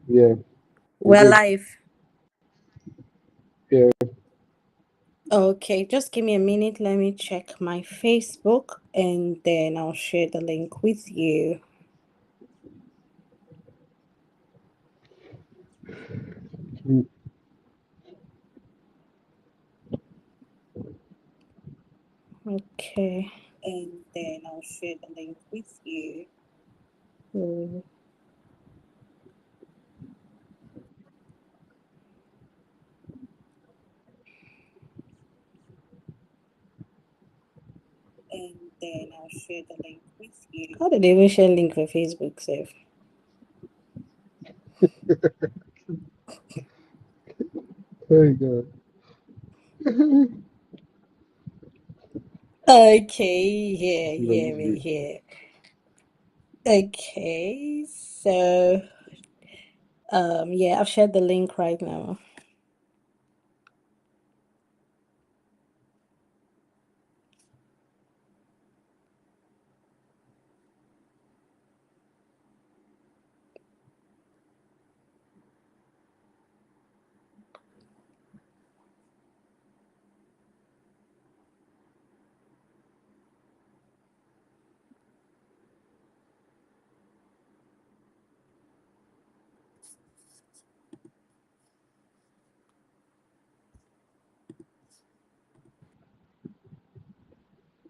Yeah, we We're did. live. Yeah. Okay, just give me a minute. Let me check my Facebook and then I'll share the link with you. Mm. Okay, and then I'll share the link with you. Mm, and then I'll share the link with you. How did they even share link for Facebook, Save? Oh God. Okay, here, Let me here, we see. here. Okay, so yeah, I've shared the link right now.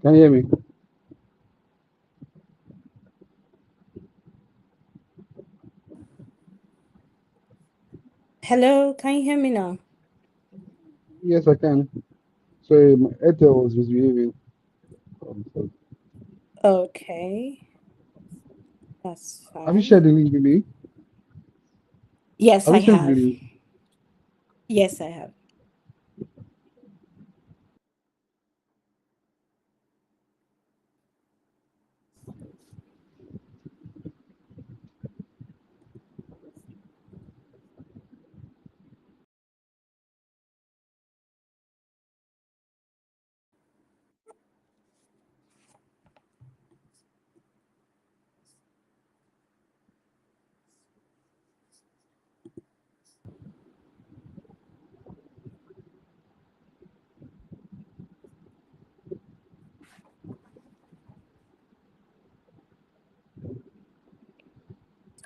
Can you hear me? Hello, can you hear me now? Yes, I can. Sorry, my Airtel was misbehaving. So, Okay, that's have you fine. shared the link with me? Yes, Have I you sent the have. link? Yes, I have.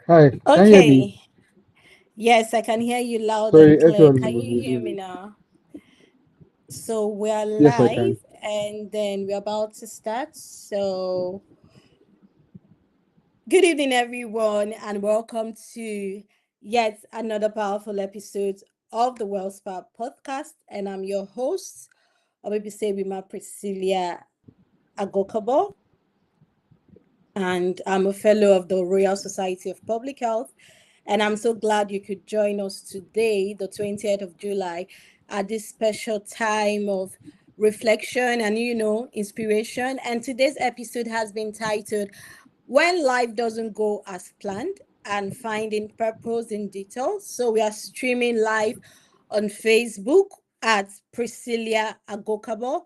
Hi, can you hear me? Okay. Yes, I can hear you loud Sorry, and clear. Airtel Can was you hear me misbehaving. now? So we're Yes, I live can. and then we're about to start. So, good evening, everyone, and welcome to yet another powerful episode of the Wellspa podcast. And I'm your host, or maybe say with my Priscilla Agokabo, and I'm a fellow of the Royal Society of Public Health. And I'm so glad you could join us today, the 20th of July, at this special time of reflection and, inspiration. And today's episode has been titled When Life Doesn't Go as Planned and Finding Purpose in Detail. So we are streaming live on Facebook at Priscilla Agokabo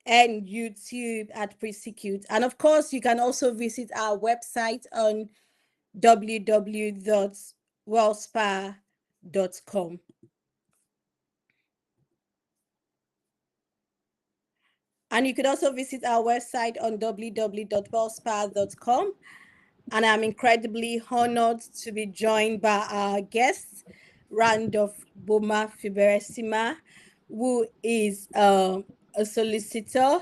and YouTube at Prosecute. And of course, you can also visit our website on www.wellspa.com. And you could also visit our website on www.wellspa.com. And I'm incredibly honored to be joined by our guest, Randolph Boma Fiberesima, who is a solicitor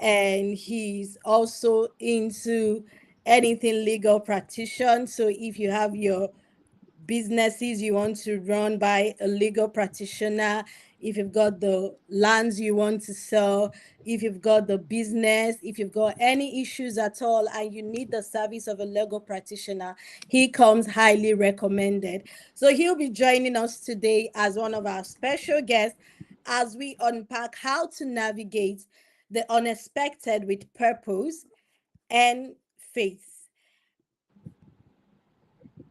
and he's also into anything legal practitioner. So if you have your businesses you want to run by a legal practitioner, if you've got the lands you want to sell, if you've got the business, if you've got any issues at all and you need the service of a legal practitioner, he comes highly recommended. So he'll be joining us today as one of our special guests as we unpack how to navigate the unexpected with purpose and faith.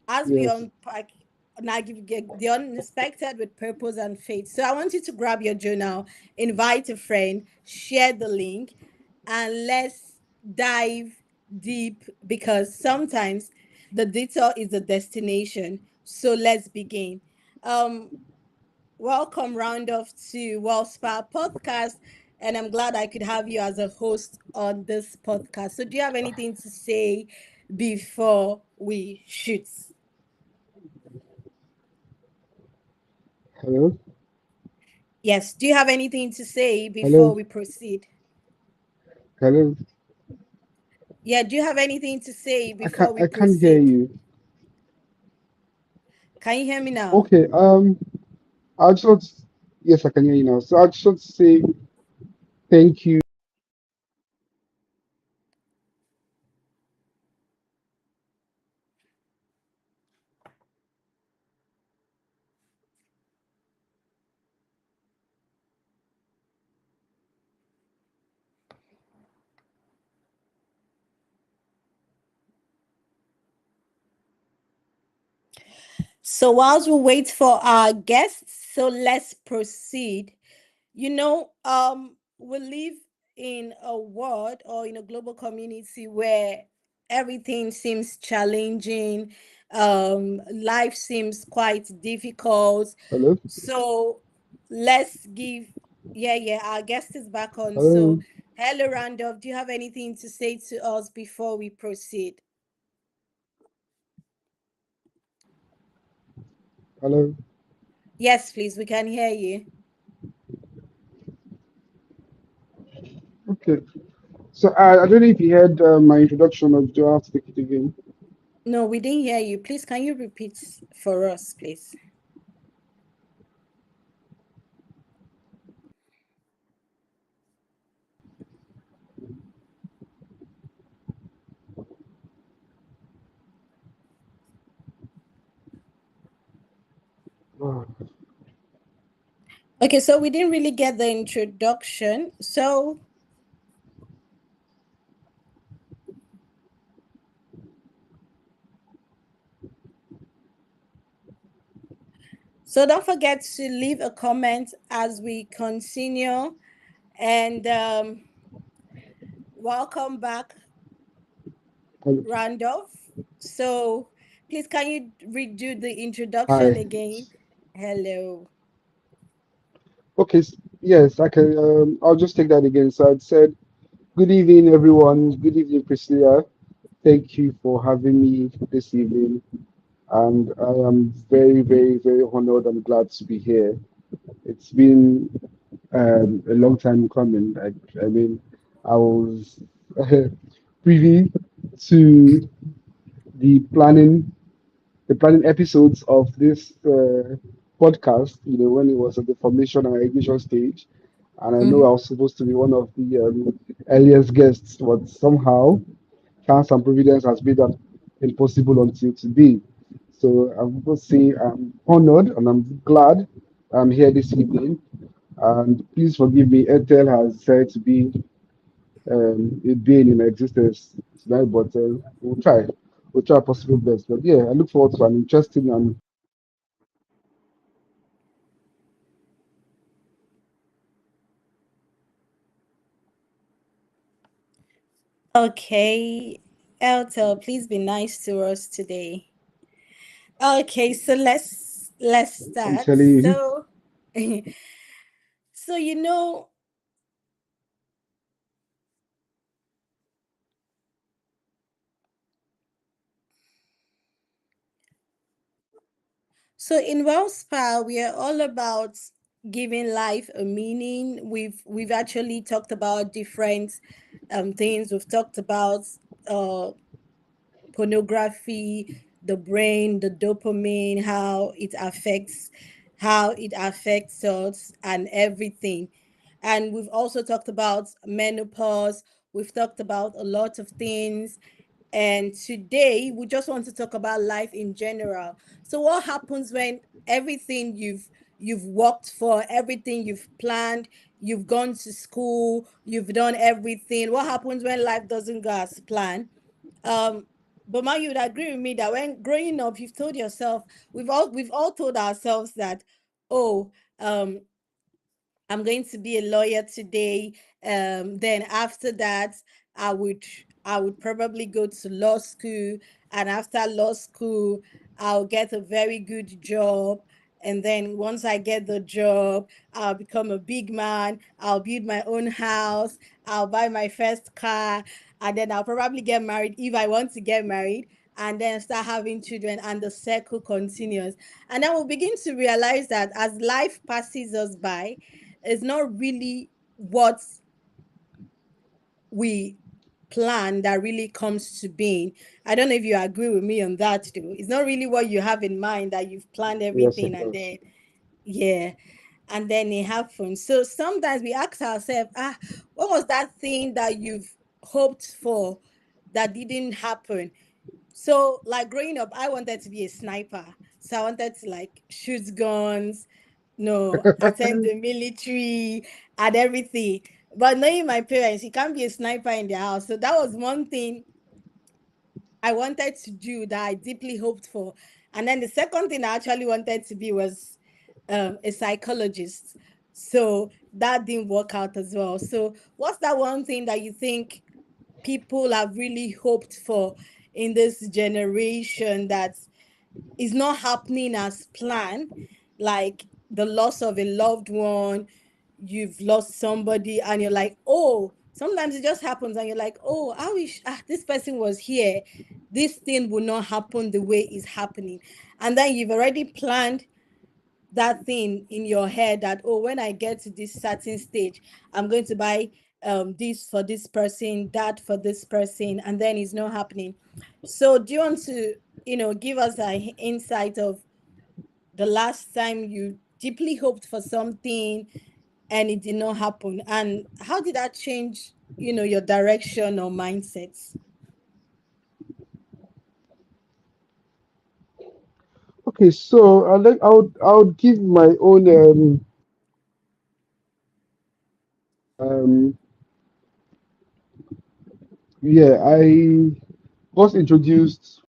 As we Yes. unpack now give get the unexpected with purpose and faith. So I want you to grab your journal, invite a friend, share the link, and let's dive deep because sometimes the detour is the destination. So let's begin. Um, Welcome, Roundoff, to Wellspa Podcast. And I'm glad I could have you as a host on this podcast. So, do you have anything to say before we shoot? Hello? Yes. Do you have anything to say before Hello? we proceed? Hello? Yeah. Do you have anything to say I before can't we I can't hear proceed? you. Can you hear me now? Okay, I just want to, yes, I can hear you now. So I just want to say thank you. So, whilst we wait for our guests, so let's proceed. We live in a world or in a global community where everything seems challenging, life seems quite difficult. Hello? So let's give, yeah, yeah, our guest is back on. So, Hello? hello, Randolph. Do you have anything to say to us before we proceed? Hello? Yes, please, we can hear you. Okay. So I don't know if you heard my introduction, or do I have to take it again? No, we didn't hear you. Please, can you repeat for us, please? Oh, Okay, so we didn't really get the introduction. So don't forget to leave a comment as we continue. And welcome back, hello. Randolph. So please, can you redo the introduction Hi. again? Hello. Okay, yes, I can. I'll just take that again. So I'd said, good evening, everyone. Good evening, Priscilla. Thank you for having me this evening. And I am very, very, very honored and glad to be here. It's been a long time coming. I mean, I was privy to the planning, the planning episodes of this podcast. When it was at the formation and ignition stage, and I know I Mm-hmm. was supposed to be one of the earliest guests, but somehow chance and providence has made that impossible until today. So I'm going to say I'm honored and I'm glad I'm here this evening. And please forgive me, Airtel has said to be it being in existence tonight, but we'll try. We'll try our possible best. But yeah, I look forward to an interesting and Okay. Eltel, please be nice to us today. Okay, so let's I'm start. telling you, So you know, so in WellSpa, we are all about giving life a meaning. We've actually talked about different things. We've talked about uh pornography, the brain, the dopamine, how it affects us and everything. And we've also talked about menopause. We've talked about a lot of things. And today we just want to talk about life in general. So what happens when everything you've worked for, everything you've planned, you've gone to school, you've done everything. What happens when life doesn't go as planned? Um, but man, you would agree with me that when growing up, you've told yourself, we've all told ourselves that, oh, I'm going to be a lawyer today. Then after that, I would I would probably go to law school, and after law school, I'll get a very good job. And then once I get the job, I'll become a big man. I'll build my own house. I'll buy my first car. And then I'll probably get married if I want to get married. And then start having children, and the circle continues. And then we'll begin to realize that as life passes us by, it's not really what we plan that really comes to being. I don't know if you agree with me on that too. It's not really what you have in mind that you've planned Yes, everything of and course. then yeah, and then it happens. So sometimes we ask ourselves, what was that thing that you've hoped for that didn't happen? So, like growing up, I wanted to be a sniper. So I wanted to like shoot guns, no, attend the military and everything. But knowing my parents, you can't be a sniper in their house. So that was one thing I wanted to do that I deeply hoped for. And then the second thing I actually wanted to be was a psychologist. So that didn't work out as well. So, what's that one thing that you think people have really hoped for in this generation that is not happening as planned, like the loss of a loved one, you've lost somebody, and you're like, oh, sometimes it just happens, and you're like, oh, I wish this person was here. This thing will not happen the way it's happening. And then you've already planned that thing in your head that, oh, when I get to this certain stage, I'm going to buy this for this person, that for this person, and then it's not happening. So do you want to, give us an insight of the last time you deeply hoped for something and it did not happen, and how did that change, your direction or mindsets? Okay, so I would give my own um yeah, I was introduced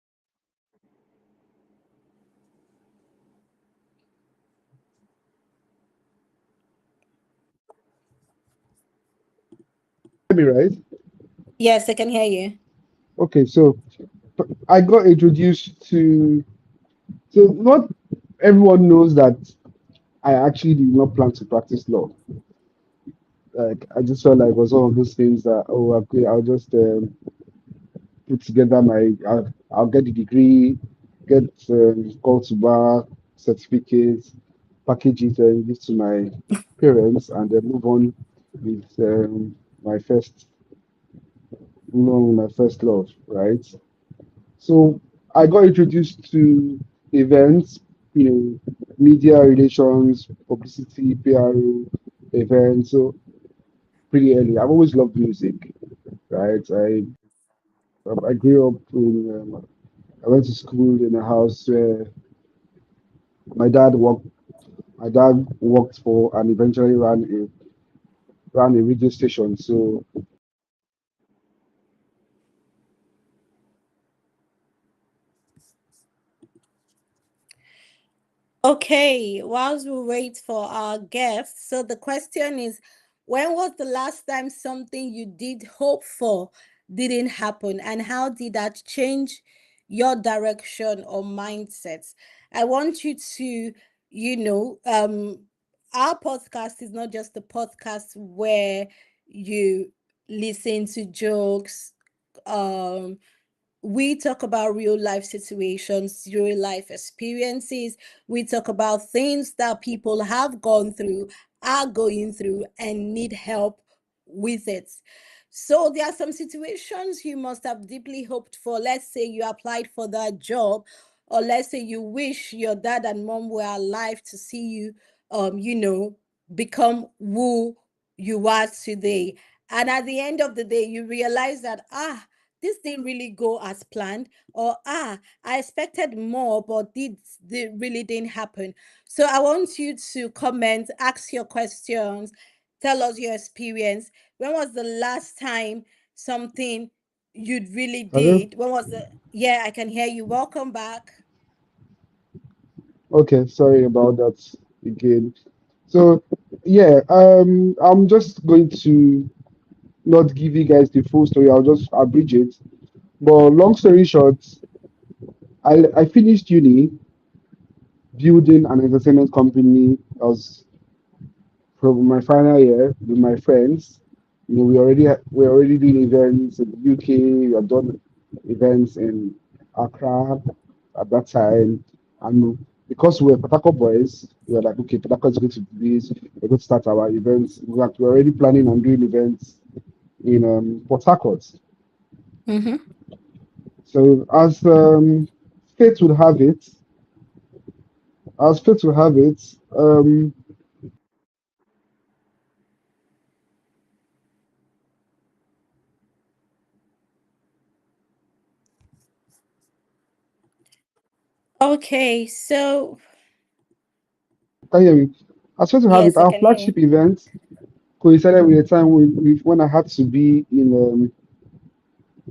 me right. Yes, I can hear you. Okay, so I got introduced to, so not everyone knows that I actually did not plan to practice law. Like I just felt like it was one of those things that, oh, okay, I'll just put together I'll get the degree, get called to bar certificates, package it and give to my parents, and then with my first move on with my first love, right? So I got introduced to events, media relations, publicity, PRO, events. So pretty early. I've always loved music, right? I grew up I went to school in a house where my dad worked. My dad worked for and eventually ran a radio station. So Okay, whilst we wait for our guests, so the question is, when was the last time something you did hope for didn't happen, and how did that change your direction or mindsets? I want you to, you know, um, our podcast is not just a podcast where you listen to jokes, um, we talk about real life situations, real life experiences. We talk about things that people have gone through, are going through, and need help with it. So there are some situations you must have deeply hoped for. Let's say you applied for that job, or let's say you wish your dad and mom were alive to see you, become who you are today. And at the end of the day, you realize that this didn't really go as planned, or I expected more, but this really didn't happen. So I want you to comment, ask your questions, tell us your experience. When was the last time something you really hello. did? When was the Yeah, I can hear you. Welcome back. Okay, sorry about that again. So yeah, I'm just going to not give you guys the full story. I'll just abridge it. But long story short, I finished uni building an entertainment company. I was from my final year with my friends. You know, we're already doing events in the UK. We have done events in Accra at that time, and because we're Patako boys, we were like, okay, Patako is going to do this. We're going to start our events. We're already planning on doing events in Port Harcourt. Mm-hmm. So fate would have it, as fate would have it, Okay, so can you hear me? As fate would have it, yes, I our can hear you. flagship event coincided with a time when I had to be in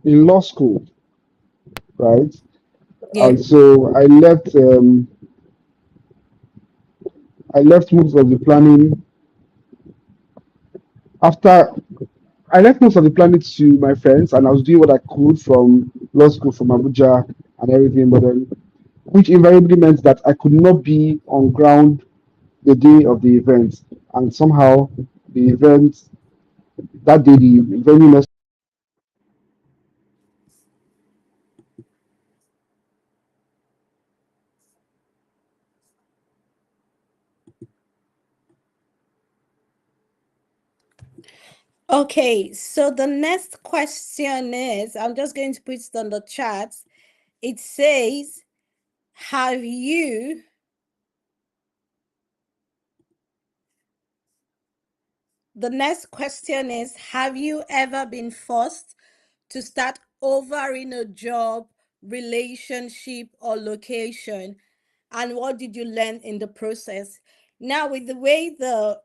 law school, right? Yeah. And so I left most of the planning after I left most of the planning to my friends, and I was doing what I could from law school from Abuja and everything, but then which invariably meant that I could not be on ground the day of the event, and somehow the event that day the venue messed. Okay, so the next question is, I'm just going to put it on the chat. It says, have you, the next question is, have you ever been forced to start over in a job, relationship, or location? And what did you learn in the process? Now, with the way the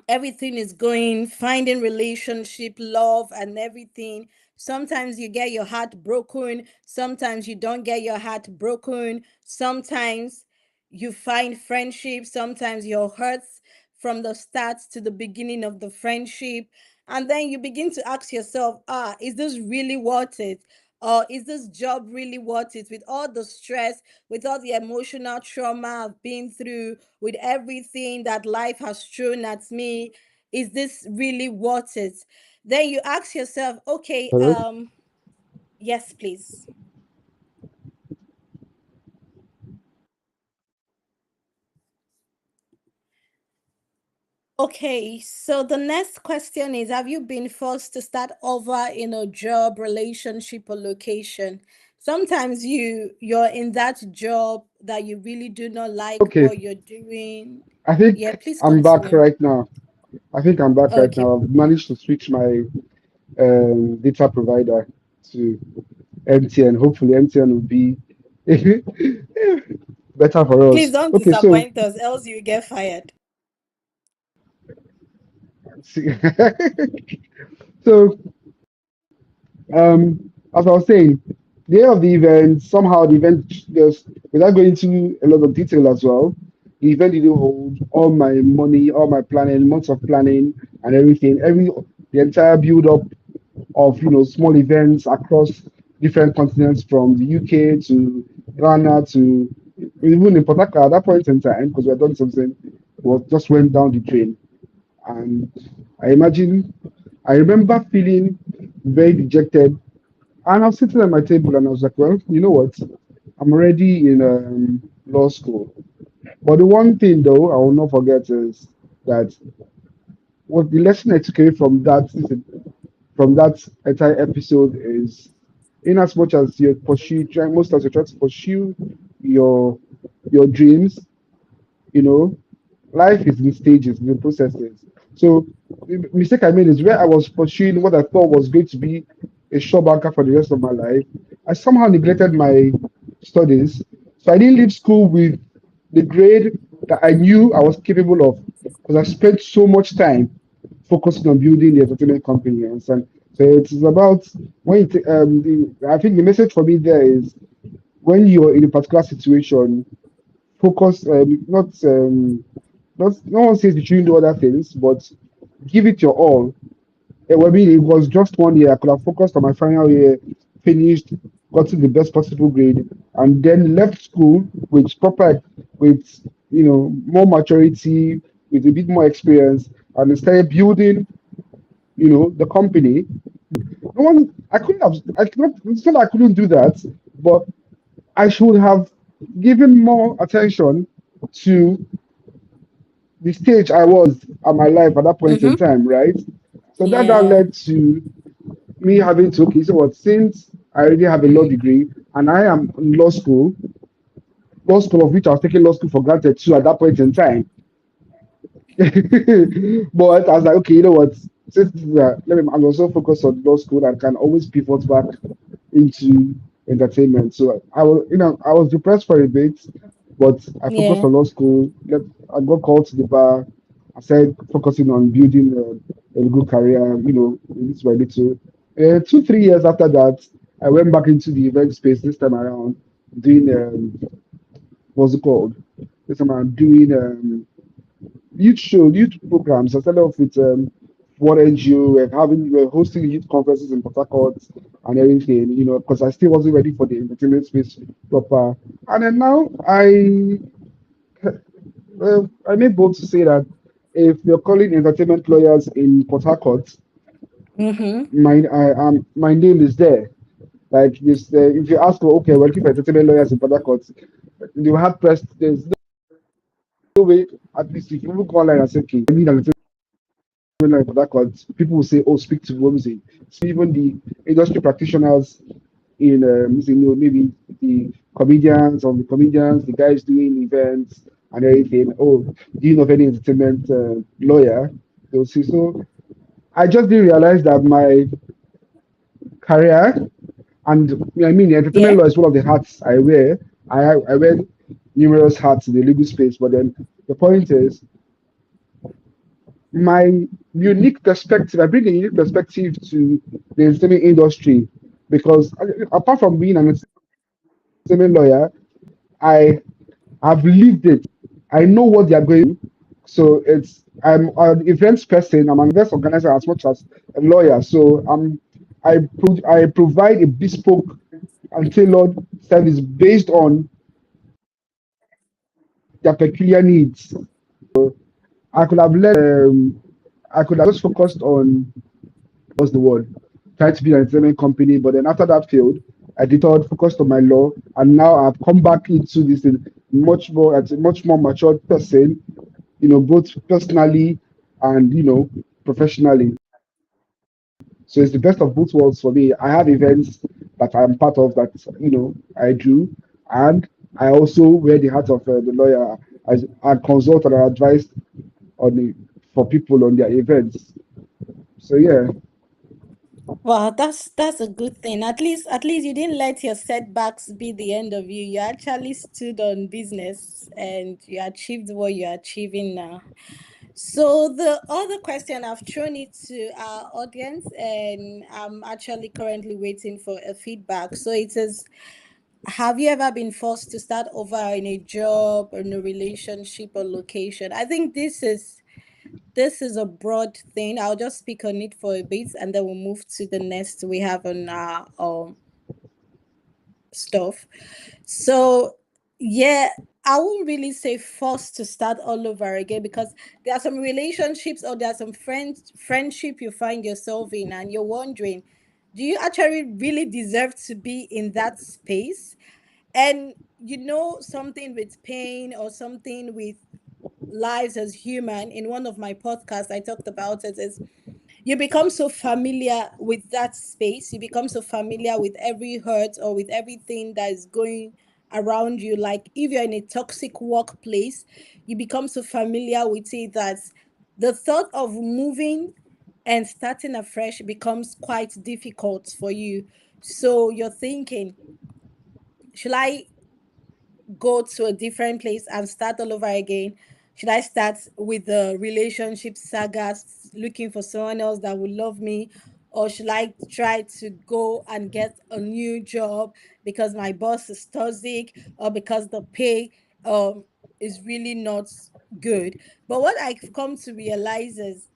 everything is going, finding relationship, love, and everything. Sometimes you get your heart broken, sometimes you don't get your heart broken, sometimes you find friendship, sometimes you're hurt from the start to the beginning of the friendship. And then you begin to ask yourself, is this really worth it? Or is this job really worth it with all the stress, with all the emotional trauma I've been through, with everything that life has thrown at me? Is this really worth it? Then you ask yourself, okay, Hello? yes, please. Okay, so the next question is, have you been forced to start over in a job, relationship, or location? Sometimes you're in that job that you really do not like Okay, what you're doing. I think Yeah, please I'm back continue. right now. I think I'm back right Okay. now. I've managed to switch my data provider to MTN. Hopefully, MTN will be better for Please us. don't Okay, so disappoint us, else you get fired. so as I was saying, the day of the event, somehow the event just without going into a lot of detail as well, the event didn't hold all my money, all my planning, months of planning and everything, the entire build up of small events across different continents from the UK to Ghana to even in Port Harcourt at that point in time because we had done something was just went down the drain. And I imagine, I remember feeling very dejected. And I was sitting at my table and I was like, well, you know what? I'm already in law school. But the one thing, though, I will not forget is that what the lesson I took away from that entire episode is, in as much as you pursue, most as you try to pursue your your dreams, you know, life is in stages, in processes. So the mistake I made is where I was pursuing what I thought was going to be a sure banker for the rest of my life. I somehow neglected my studies. So I didn't leave school with the grade that I knew I was capable of because I spent so much time focusing on building the entertainment company. And so it is about when I think the message for me there is when you're in a particular situation, focus not no one says you shouldn't do other things, but give it your all. Well, I mean, it was just one year. I could have focused on my final year, finished, gotten the best possible grade, and then left school with proper, with more maturity, with a bit more experience, and started building the company. No one, I couldn't have, I could not, it's not that I couldn't do that, but I should have given more attention to the stage I was at my life at that point in Mm-hmm. time, right? So that Yeah. led to me having to, okay, so what, since I already have a law degree and I am in law school of which I was taking law school for granted too at that point in time. But I was like, okay, you know what? Since let me, I'm also focused on law school and can always pivot back into entertainment. So I was depressed for a bit, but I focused Yeah. on law school. I got called to the bar. I started focusing on building a good career. This way little. 2 3 years after that, I went back into the event space this time around, doing what's it called? This time around doing youth programs. I started off with one NGO. We're hosting youth conferences in Port Harcourt and everything, because I still wasn't ready for the entertainment space proper. And then now I'm able to say that if you're calling entertainment lawyers in Port Harcourt, Mm-hmm. my name is there. Like this, if you ask for, okay, we're looking for entertainment lawyers in Port Harcourt, you have pressed. There's no way. At least if you even go online and say, okay, I need an like that, because people will say, "Oh, speak to Womsy." So even the industry practitioners in, maybe the comedians or the comedians, the guys doing events and everything. Oh, do you know of any entertainment lawyer? They'll say so. I just didn't realize that my career and I mean, entertainment Yeah. law is one of the hats I wear. I wear numerous hats in the legal space, but then the point is my unique perspective. I bring a unique perspective to the entertainment industry because apart from being an entertainment lawyer, I have lived it. I know what they are going through. So I'm an events person. I'm an events organizer as much as a lawyer. So I provide a bespoke and tailored service based on their peculiar needs. I could have let I could have just focused on what's the word? Tried to be an entertainment company, but then after that failed, I detoured, focused on my law, and now I've come back into this thing much more as a much more matured person, both personally and professionally. So it's the best of both worlds for me. I have events that I'm part of that I do, and I also wear the hat of the lawyer. I consult and I advise on the, for people on their events. So yeah. Well, that's a good thing. At least you didn't let your setbacks be the end of you. You actually stood on business and you achieved what you're achieving now. So the other question, I've thrown it to our audience and I'm actually currently waiting for a feedback. So it says, have you ever been forced to start over in a job, in a relationship or location? I think this is a broad thing. I'll just speak on it for a bit and then we'll move to the next we have on our stuff. So yeah, I won't really say forced to start all over again because there are some relationships or there are some friendship you find yourself in and you're wondering, do you actually really deserve to be in that space? And something with pain or something with lives as human. In one of my podcasts I talked about it, is you become so familiar with that space, you become so familiar with every hurt or with everything that is going around you. Like if you're in a toxic workplace, you become so familiar with it that the thought of moving and starting afresh becomes quite difficult for you. So you're thinking, should I go to a different place and start all over again? Should I start with the relationship saga, looking for someone else that will love me? Or should I try to go and get a new job because my boss is toxic or because the pay um is really not good? But what I've come to realize is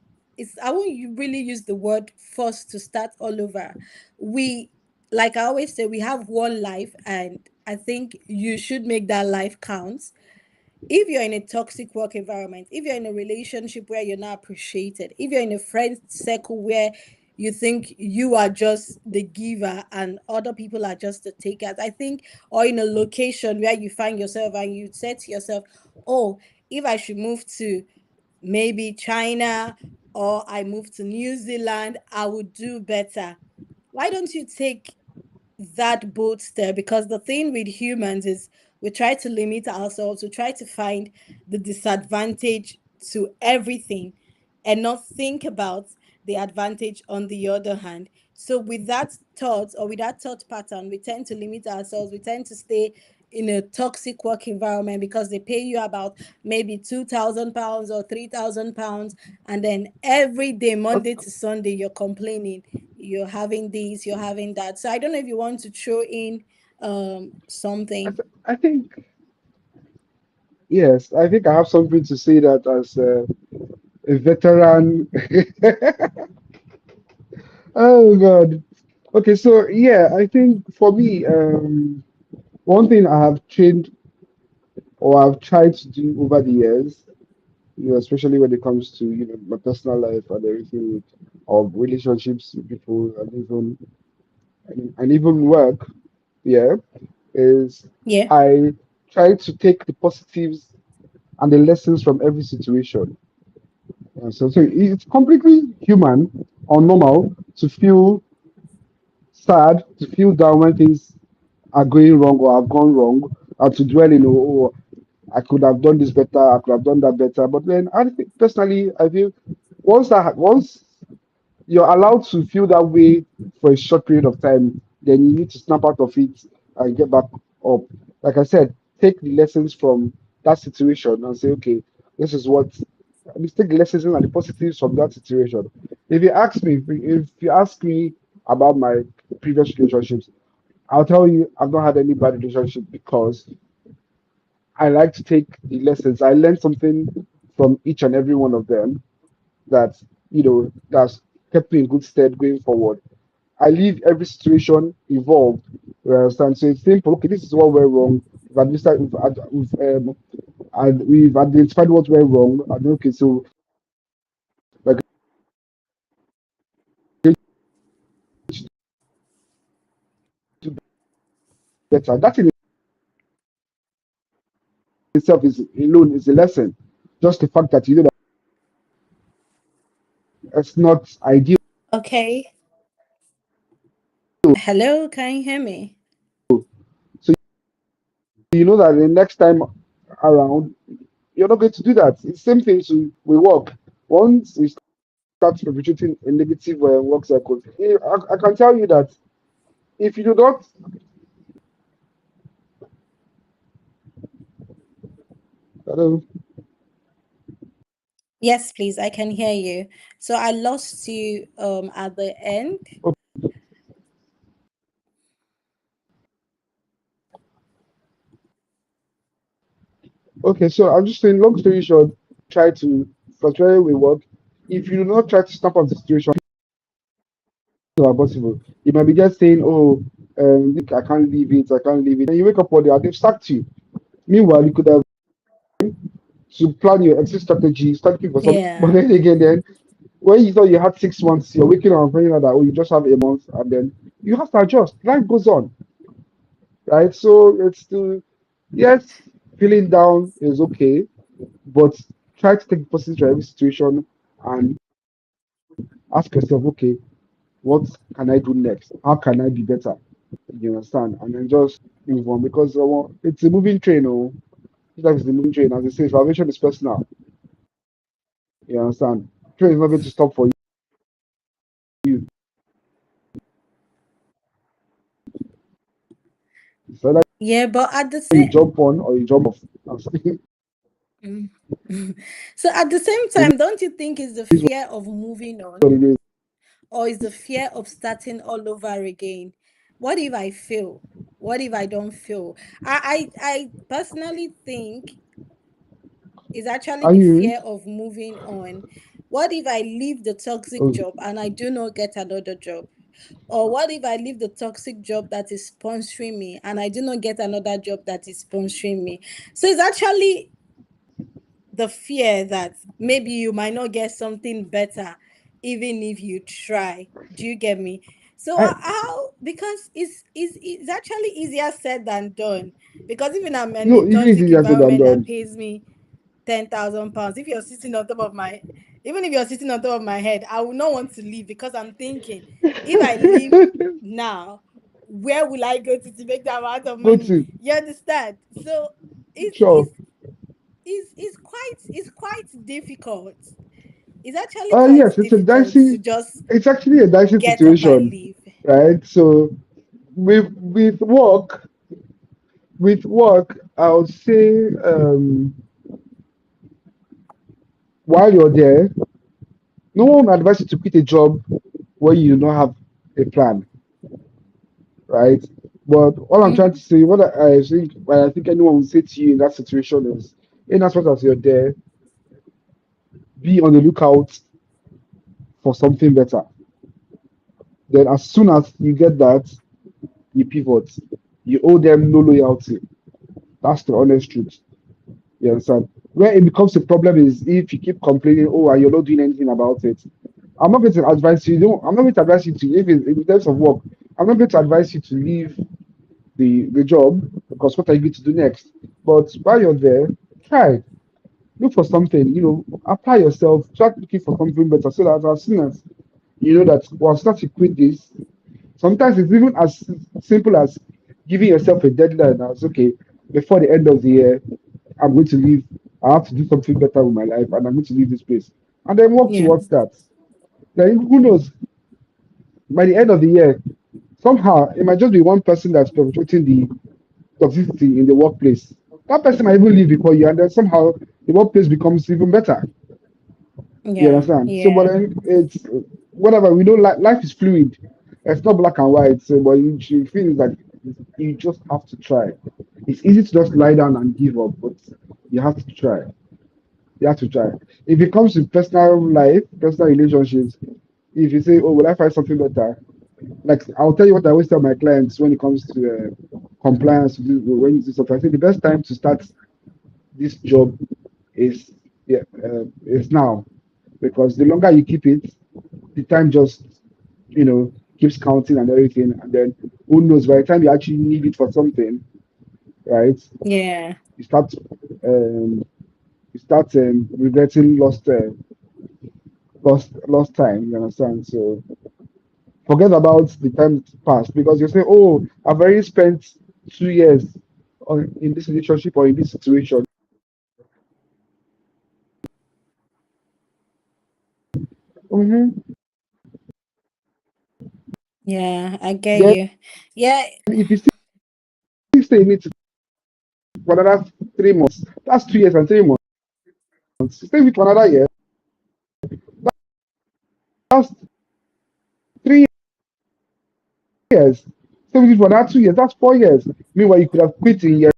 I won't really use the word forced to start all over. We like I always say, we have one life, and I think you should make that life count. If you're in a toxic work environment, if you're in a relationship where you're not appreciated, if you're in a friend circle where you think you are just the giver and other people are just the takers, I think, or in a location where you find yourself and you say to yourself, oh, if I should move to maybe China or I move to New Zealand, I would do better. Why don't you take that bold step? Because the thing with humans is we try to limit ourselves, we try to find the disadvantage to everything and not think about the advantage on the other hand. So with that thought, or with that thought pattern, we tend to limit ourselves, we tend to stay in a toxic work environment because they pay you about maybe £2,000 or £3,000, and then every day, Monday Okay, to Sunday, you're complaining, you're having this, you're having that. So I don't know if you want to throw in something. I think yes, I think I have something to say that as a veteran. Oh God. Okay, so yeah, I think for me, one thing I have trained or I've tried to do over the years, especially when it comes to my personal life and everything, of relationships with people and even work, yeah, is Yeah. I try to take the positives and the lessons from every situation. So it's completely human or normal to feel sad, to feel down when things are going wrong or have gone wrong, and to dwell in, oh, I could have done this better, I could have done that better. But then, I think personally, I feel once you're allowed to feel that way for a short period of time, then you need to snap out of it and get back up. Like I said, take the lessons from that situation and say, okay, this is what. Let's take the lessons and the positives from that situation. If you ask me about my previous relationships, I'll tell you I've not had any bad relationship because I like to take the lessons. I learned something from each and every one of them that that's kept me in good stead going forward. I leave every situation evolved. You understand? So it's simple. Okay, this is what went wrong. We've identified what went wrong. And okay, so we're going to do better. That in itself is alone is a lesson. Just the fact that that it's not ideal. Okay. Hello, can you hear me? So you know that the next time around you're not going to do that. It's the same thing to we work. Once you start perpetuating a negative work cycle, I can tell you that if you do not, hello, Yes, please, I can hear you. So I lost you at the end. okay, so I'm just saying, long story short, try to, because where we work, if you do not try to stop up the situation, are possible. You might be just saying, oh, I can't leave it, I can't leave it. And you wake up one day and they've sacked you. Meanwhile, you could have to plan your exit strategy, start looking for something. But Yeah. then again, then when you thought you had 6 months, you're waking up and finding out that, oh, you just have a month, and then you have to adjust. Life goes on, right? So it's still, yes, feeling down is okay, but try to take positive to every situation and ask yourself, okay, what can I do next? How can I be better? You understand? And then just move on because it's a moving train. Oh, life is a moving train. As I say, salvation is personal. You understand? Train is not going to stop for you. It's either Yeah, but at the you same jump on or you jump off. Mm. So at the same It time, don't you think it's the is fear of moving on, what it is. or is the fear of starting all over again? What if I fail? What if I don't fail? I personally think it's actually Are the you? fear of moving on. What if I leave the toxic Okay. job and I do not get another job? Or what if I leave the toxic job that is sponsoring me and I do not get another job that is sponsoring me? So it's actually the fear that maybe you might not get something better even if you try. Do you get me? So I how, because it's actually easier said than done. Because even I'm in a no, even if toxic you said I'm environment that done. pays me £10,000, if you're sitting on top of my, even if you're sitting on top of my head, I will not want to leave, because I'm thinking, if I leave now, where will I go to make that amount of Go money? to You understand? So it's sure. it's it's quite difficult. It's actually quite Yes, difficult to just it's actually a dicey get up and situation, leave. right? So with work, I would say while you're there, no one will advise you to quit a job where you don't have a plan, right? But all I'm trying to Hmm. say, what I think anyone will say to you in that situation is, in as much as you're there, be on the lookout for something better. Then as soon as you get that, you pivot. You owe them no loyalty. That's the honest truth. You understand? Where it becomes a problem is if you keep complaining, oh, and you're not doing anything about it. I'm not going to advise you. No, I'm not going to advise you to, if it's in terms of work, I'm not going to advise you to leave the job, because what are you going to do next? But while you're there, try, look for something. Apply yourself. Start looking for something better, so that as soon as you know that, well, start to quit this. Sometimes it's even as simple as giving yourself a deadline as, okay, before the end of the year, I'm going to leave. I have to do something better with my life, and I'm going to leave this place. And then work Yeah. towards that. Then who knows? By the end of the year, somehow it might just be one person that's perpetrating the toxicity in the workplace. That person might even leave before you, and then somehow the workplace becomes even better. You Yeah. understand? So, but Yeah. then it's whatever. We know life is fluid. It's not black and white. So, but you feel like you just have to try. It's easy to just lie down and give up, but you have to try. You have to try. If it comes to personal life, personal relationships, if you say, "Oh, will I find something better?" Like I'll tell you what I always tell my clients when it comes to compliance. When you do something, I say the best time to start this job is, yeah, is now, because the longer you keep it, the time just keeps counting and everything, and then who knows, by the time you actually need it for something, right? Yeah. You start um, regretting lost time. You understand? So forget about the time past, because you say, "Oh, I've already spent 2 years in this relationship or in this situation." Mhm. Yeah. I get Then you. Yeah. if you still stay in it for another 3 months, that's 2 years and 3 months. Stay with for another year, that's 3 years. Stay with it for another 2 years, that's 4 years. Meanwhile, you could have quit in year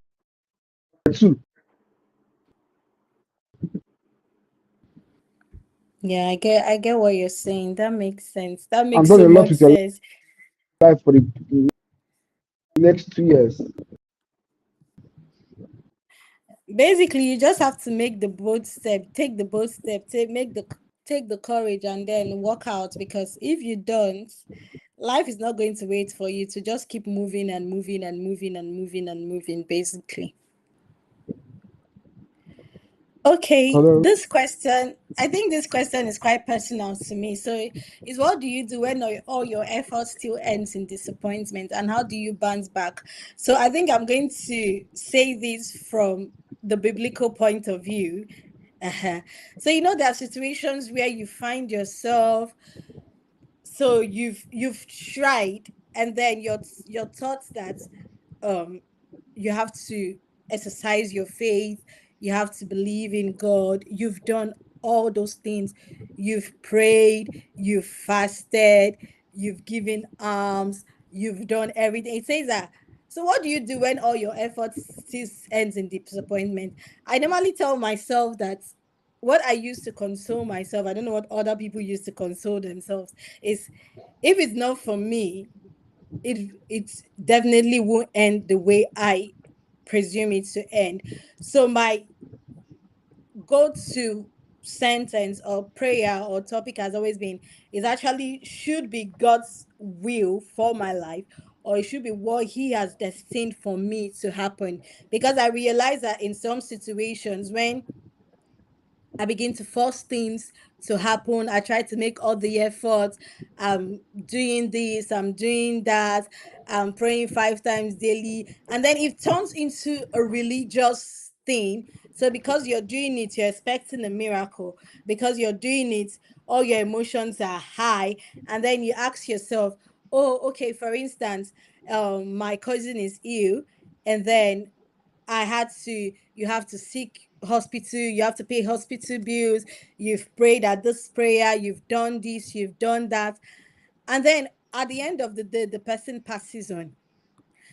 2 Yeah. I get what you're saying. That makes sense. That and makes done so a lot much with your sense. life for the next 2 years. Basically, you just have to make the bold step, take the bold step, take the courage, and then walk out. Because if you don't, life is not going to wait for you to just keep moving and moving and moving and moving and moving, basically. Okay, Hello. this question, I think this question is quite personal to me. So, is what do you do when all your effort still ends in disappointment, and how do you bounce back? So, I think I'm going to say this from the biblical point of view. Uh-huh. So, there are situations where you find yourself, so you've tried, and then your thoughts that um you have to exercise your faith, you have to believe in God, you've done all those things, you've prayed, you've fasted, you've given alms, you've done everything. It says that. So what do you do when all your efforts still ends in disappointment? I normally tell myself that what I use to console myself, I don't know what other people use to console themselves, is if it's not for me, it definitely won't end the way I presume it to end. So my go-to sentence or prayer or topic has always been, is actually should be God's will for my life, or it should be what he has destined for me to happen. Because I realize that in some situations, when I begin to force things to happen. I try to make all the efforts. I'm doing this, I'm doing that, I'm praying 5 times daily. And then it turns into a religious thing. So because you're doing it, you're expecting a miracle. Because you're doing it, all your emotions are high. And then you ask yourself, oh, okay, for instance, my cousin is ill, and then I had to, you have to seek hospital, you have to pay hospital bills, you've prayed at this prayer, you've done this, you've done that. And then at the end of the day, the person passes on.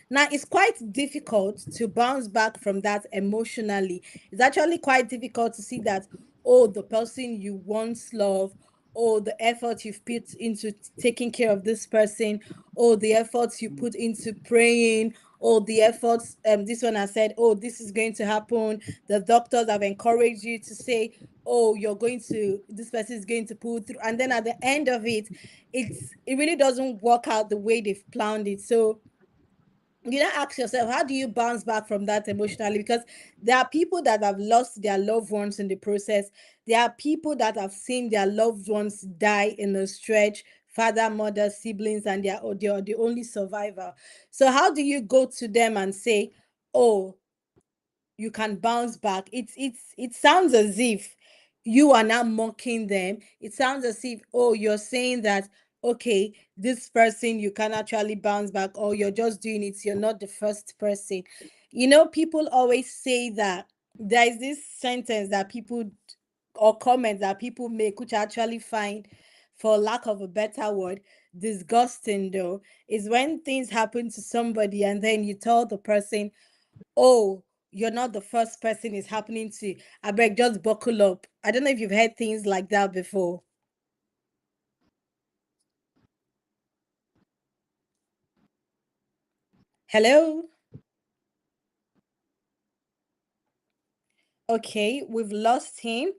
Now, it's quite difficult to bounce back from that emotionally. It's actually quite difficult to see that, oh, the person you once loved, oh, the effort you've put into taking care of this person, oh, the efforts you put into praying, oh, the efforts, this one has said, oh, this is going to happen. The doctors have encouraged you to say, oh, you're going to, this person is going to pull through. And then at the end of it, it really doesn't work out the way they've planned it. So you know, ask yourself, how do you bounce back from that emotionally? Because there are people that have lost their loved ones in the process. There are people that have seen their loved ones die in a stretch, father, mother, siblings, and they're the only survivor. So how do you go to them and say, oh, you can bounce back? It sounds as if you are now mocking them. It sounds as if, oh, you're saying that, okay, this person you can actually bounce back, or you're just doing it, you're not the first person. You know, people always say that there is this sentence that people, or comment that people make, which I actually find, for lack of a better word, disgusting though, is when things happen to somebody and then you tell the person, oh, you're not the first person it's happening to. I beg, just buckle up. I don't know if you've heard things like that before. Hello? Okay, we've lost him.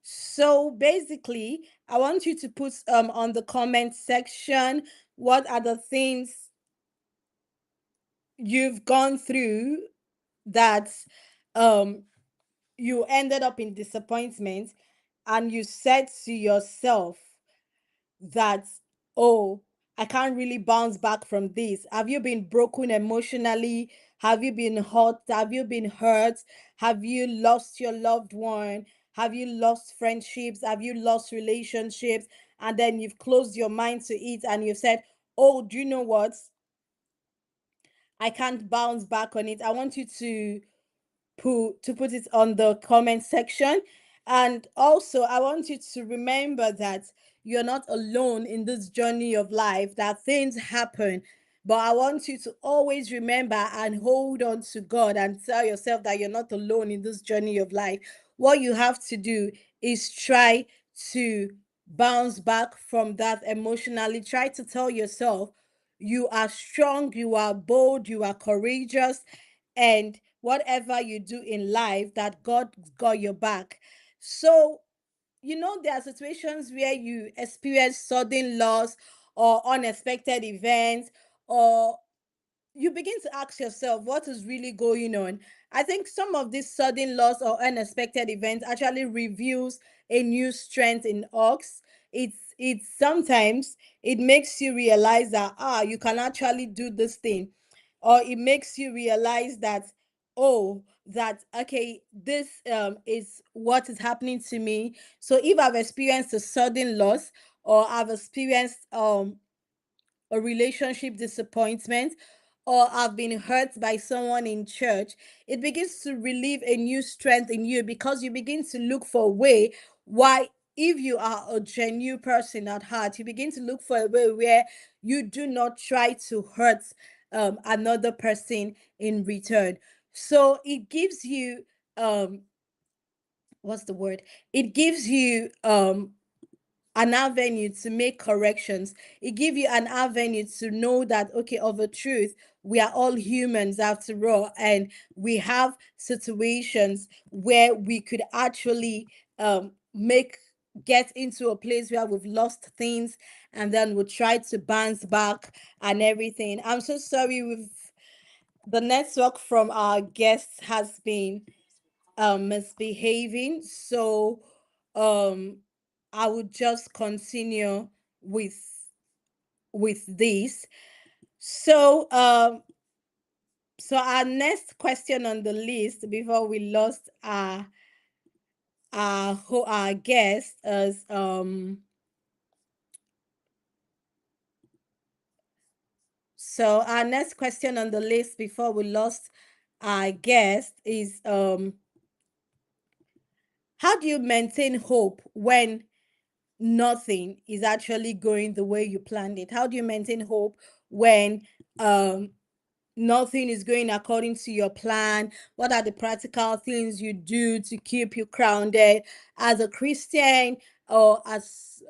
So basically, I want you to put on the comment section, what are the things you've gone through that um you ended up in disappointment, and you said to yourself that, oh, I can't really bounce back from this. Have you been broken emotionally? Have you been hurt? Have you been hurt? Have you lost your loved one? Have you lost friendships? Have you lost relationships? And then you've closed your mind to it and you've said, oh, do you know what? I can't bounce back on it. I want you to put it on the comment section. And also, I want you to remember that you're not alone in this journey of life, that things happen. But I want you to always remember and hold on to God and tell yourself that you're not alone in this journey of life. What you have to do is try to bounce back from that emotionally. Try to tell yourself you are strong, you are bold, you are courageous, and whatever you do in life, that God got your back. So, you know, there are situations where you experience sudden loss or unexpected events, or you begin to ask yourself what is really going on. I think some of this sudden loss or unexpected events actually reveals a new strength in us. It's sometimes it makes you realize that, you can actually do this thing, or it makes you realize that, oh, that okay, this is what is happening to me. So if I've experienced a sudden loss, or I've experienced a relationship disappointment, or I've been hurt by someone in church, it begins to relieve a new strength in you, because you begin to look for a way why, if you are a genuine person at heart, you begin to look for a way where you do not try to hurt another person in return. So it gives you um what's the word? It gives you an avenue to make corrections. It gives you an avenue to know that, okay, of a truth, we are all humans after all, and we have situations where we could actually make get into a place where we've lost things, and then we'll try to bounce back and everything. I'm so sorry, with the network from our guests has been misbehaving. So um I would just continue with this. So so our next question on the list before we lost our guest is so our next question on the list before we lost our guest is how do you maintain hope when nothing is actually going the way you planned it? How do you maintain hope when um nothing is going according to your plan? What are the practical things you do to keep you grounded as a Christian, or as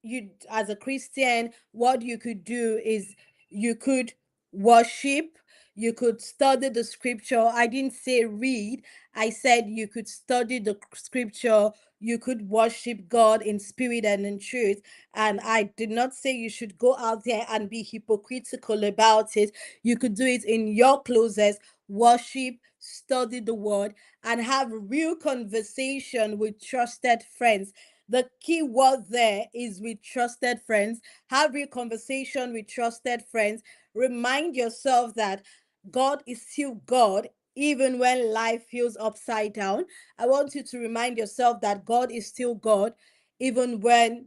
you as a Christian? What you could do is you could worship, you could study the scripture. I didn't say read, I said you could study the scripture, you could worship God in spirit and in truth. And I did not say you should go out there and be hypocritical about it. You could do it in your closet, worship, study the word, and have real conversation with trusted friends. The key word there is with trusted friends. Have real conversation with trusted friends. Remind yourself that God is still God, even when life feels upside down. I want you to remind yourself that God is still God, even when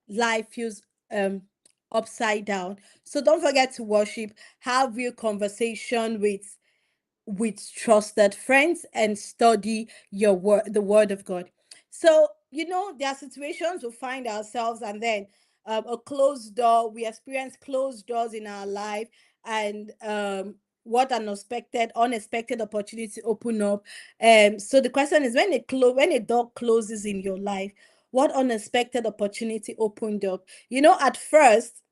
life feels um upside down. So don't forget to worship, have real conversation with trusted friends, and study your word, the word of God. So, there are situations we find ourselves, and then a closed door, we experience closed doors in our life, and what an unexpected opportunity open up. So the question is, when a door closes in your life, what unexpected opportunity opened up? At first,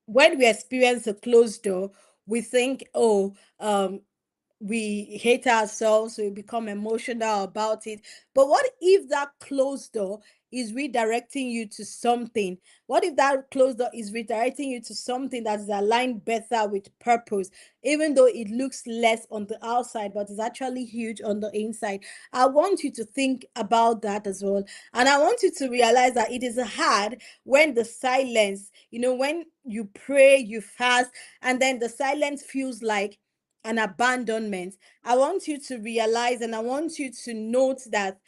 when we experience a closed door, we think, oh, we hate ourselves, we become emotional about it. But what if that closed door is redirecting you to something? What if that closed door is redirecting you to something that is aligned better with purpose, even though it looks less on the outside, but is actually huge on the inside? I want you to think about that as well. And I want you to realize that it is hard when the silence, when you pray, you fast, and then the silence feels like an abandonment. I want you to realize, and I want you to note that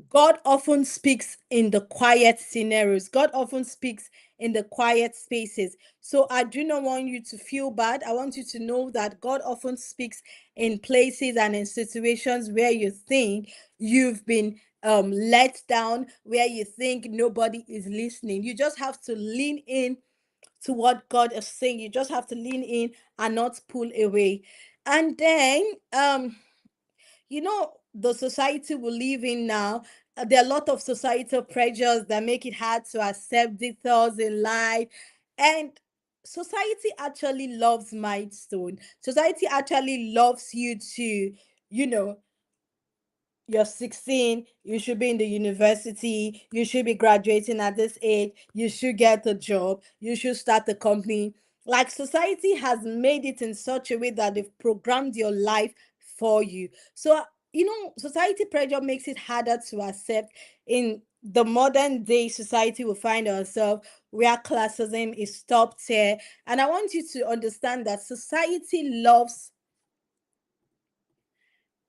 God often speaks in the quiet scenarios. God often speaks in the quiet spaces. So I do not want you to feel bad. I want you to know that God often speaks in places and in situations where you think you've been let down, where you think nobody is listening. You just have to lean in to what God is saying. You just have to lean in and not pull away. And then the society we live in now, there are a lot of societal pressures that make it hard to accept details in life. And society actually loves milestone. Society actually loves you to, you know, you're 16, you should be in the university, you should be graduating at this age, you should get a job, you should start a company. Like, society has made it in such a way that they've programmed your life for you. So, society pressure makes it harder to accept. In the modern day society we find ourselves, where classism is top tier. And I want you to understand that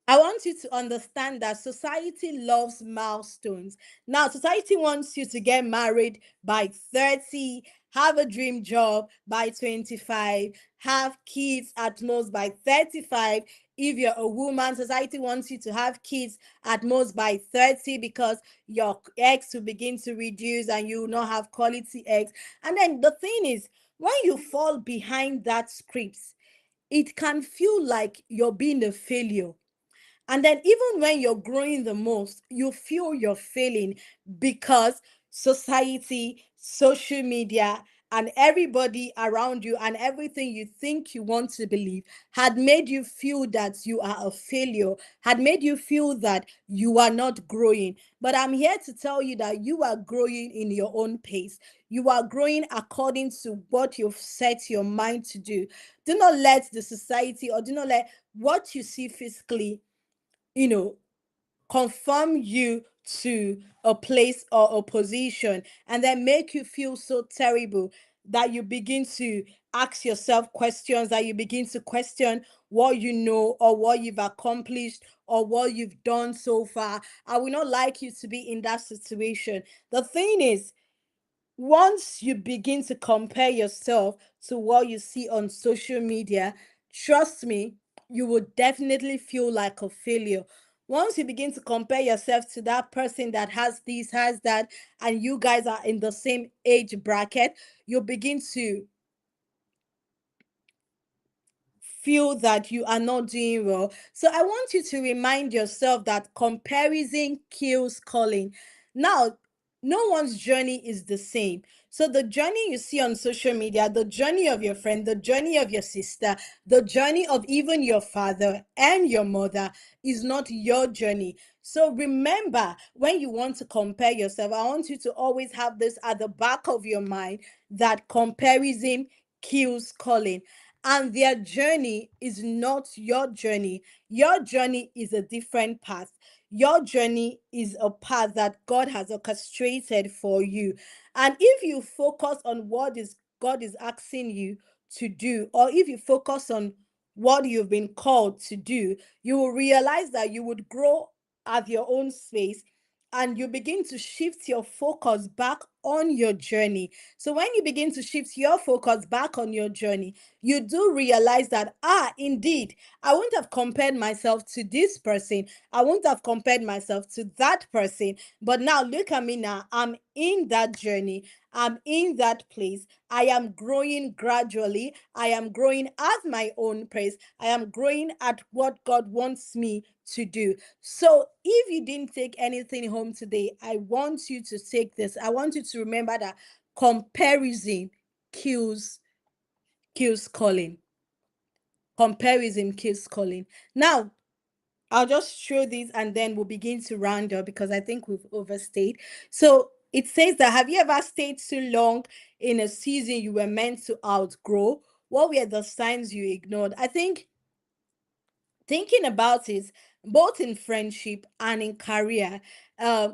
I want you to understand that society loves milestones. Now, society wants you to get married by 30, have a dream job by 25, have kids at most by 35. If you're a woman, society wants you to have kids at most by 30, because your eggs will begin to reduce and you will not have quality eggs. And then the thing is, when you fall behind that script, it can feel like you're being a failure. And then, even when you're growing the most, you feel you're failing because society, social media, and everybody around you and everything you think you want to believe had made you feel that you are a failure, had made you feel that you are not growing. But I'm here to tell you that you are growing in your own pace. You are growing according to what you've set your mind to do. Do not let the society, or do not let what you see physically, you know, conform you to a place or a position and then make you feel so terrible that you begin to ask yourself questions, that you begin to question what you know or what you've accomplished or what you've done so far. I would not like you to be in that situation. The thing is, once you begin to compare yourself to what you see on social media, trust me, you will definitely feel like a failure. Once you begin to compare yourself to that person that has this, has that, and you guys are in the same age bracket, you'll begin to feel that you are not doing well. So I want you to remind yourself that comparison kills calling. Now, no one's journey is the same. So the journey you see on social media, the journey of your friend, the journey of your sister, the journey of even your father and your mother is not your journey. So remember, when you want to compare yourself, I want you to always have this at the back of your mind, that comparison kills calling, and their journey is not your journey. Your journey is a different path. Your journey is a path that God has orchestrated for you. And if you focus on what is God is asking you to do, or if you focus on what you've been called to do, you will realize that you would grow at your own space, and you begin to shift your focus back on your journey. So when you begin to shift your focus back on your journey, you do realize that, indeed, I wouldn't have compared myself to this person. I wouldn't have compared myself to that person. But now look at me now. I'm in that journey. I'm in that place. I am growing gradually. I am growing at my own pace. I am growing at what God wants me to do. So if you didn't take anything home today, I want you to take this. I want you to remember that comparison kills calling. Comparison kills calling. Now, I'll just show these and then we'll begin to round up because I think we've overstayed. So it says that, have you ever stayed too long in a season you were meant to outgrow? What were the signs you ignored? I think, thinking about it, both in friendship and in career, uh,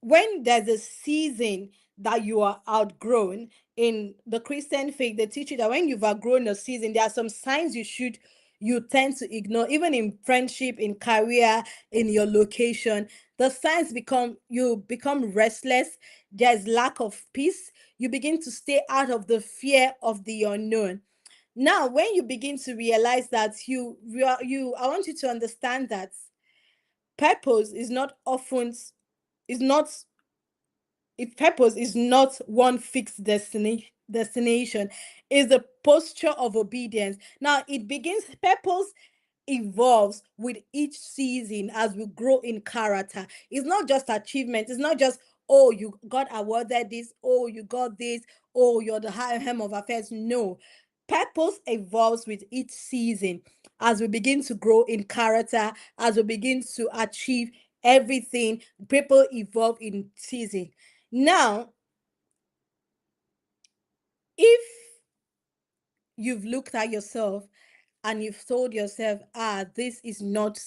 when there's a season that you are outgrown, in the Christian faith, they teach you that when you've outgrown a season, there are some signs you tend to ignore, even in friendship, in career, in your location. The signs become, you become restless, there's lack of peace, you begin to stay out of the fear of the unknown. Now, when you begin to realize that, I want you to understand that purpose is not often, is not its purpose is not one fixed destination, is the posture of obedience. Now it begins, purpose evolves with each season as we grow in character. It's not just achievement, it's not just, oh, you got awarded this, oh, you got this, oh, you're the high hem of affairs. No, purpose evolves with each season as we begin to grow in character, as we begin to achieve everything. People evolve in season. Now, if you've looked at yourself and you've told yourself, this is not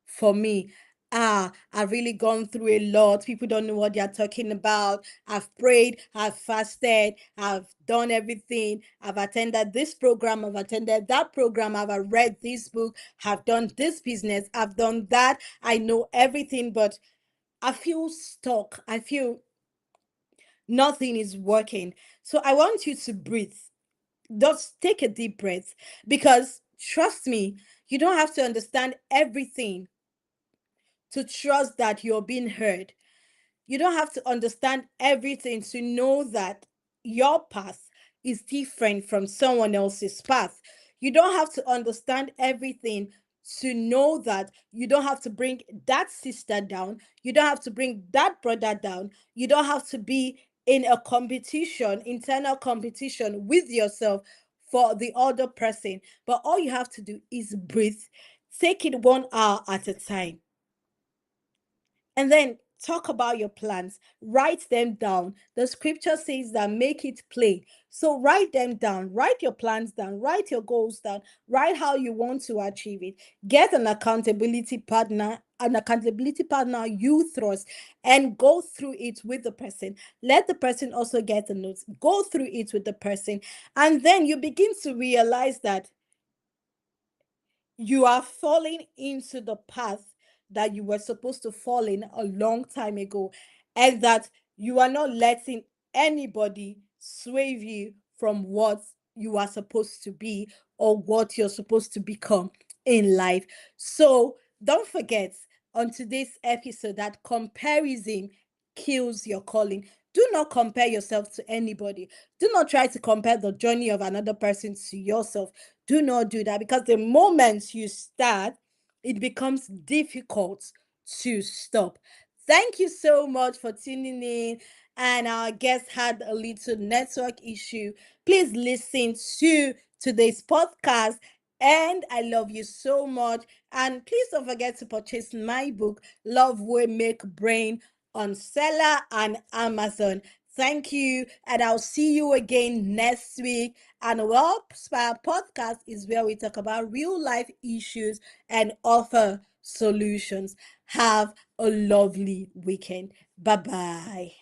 for me. I've really gone through a lot. People don't know what they're talking about. I've prayed, I've fasted, I've done everything. I've attended this program, I've attended that program, I've read this book, I've done this business, I've done that. I know everything, but I feel stuck. I feel nothing is working. So I want you to breathe. Just take a deep breath, because trust me, you don't have to understand everything to trust that you're being heard. You don't have to understand everything to know that your path is different from someone else's path. You don't have to understand everything to know that you don't have to bring that sister down, you don't have to bring that brother down, you don't have to be in a competition, internal competition with yourself for the other person. But all you have to do is breathe, take it 1 hour at a time, and then talk about your plans, write them down. The scripture says that make it plain, so write them down, write your plans down, write your goals down, write how you want to achieve it. Get an accountability partner you trust, and go through it with the person. Let the person also get the notes, go through it with the person, and then you begin to realize that you are falling into the path that you were supposed to fall in a long time ago, and that you are not letting anybody sway you from what you are supposed to be or what you're supposed to become in life. So don't forget on today's episode that comparison kills your calling. Do not compare yourself to anybody. Do not try to compare the journey of another person to yourself. Do not do that, because the moment you start, it becomes difficult to stop. Thank you so much for tuning in. And our guest had a little network issue. Please listen to today's podcast. And I love you so much. And please don't forget to purchase my book, Love Will Make Brain, on Seller and Amazon. Thank you. And I'll see you again next week. And Well Spa podcast is where we talk about real life issues and offer solutions. Have a lovely weekend. Bye bye.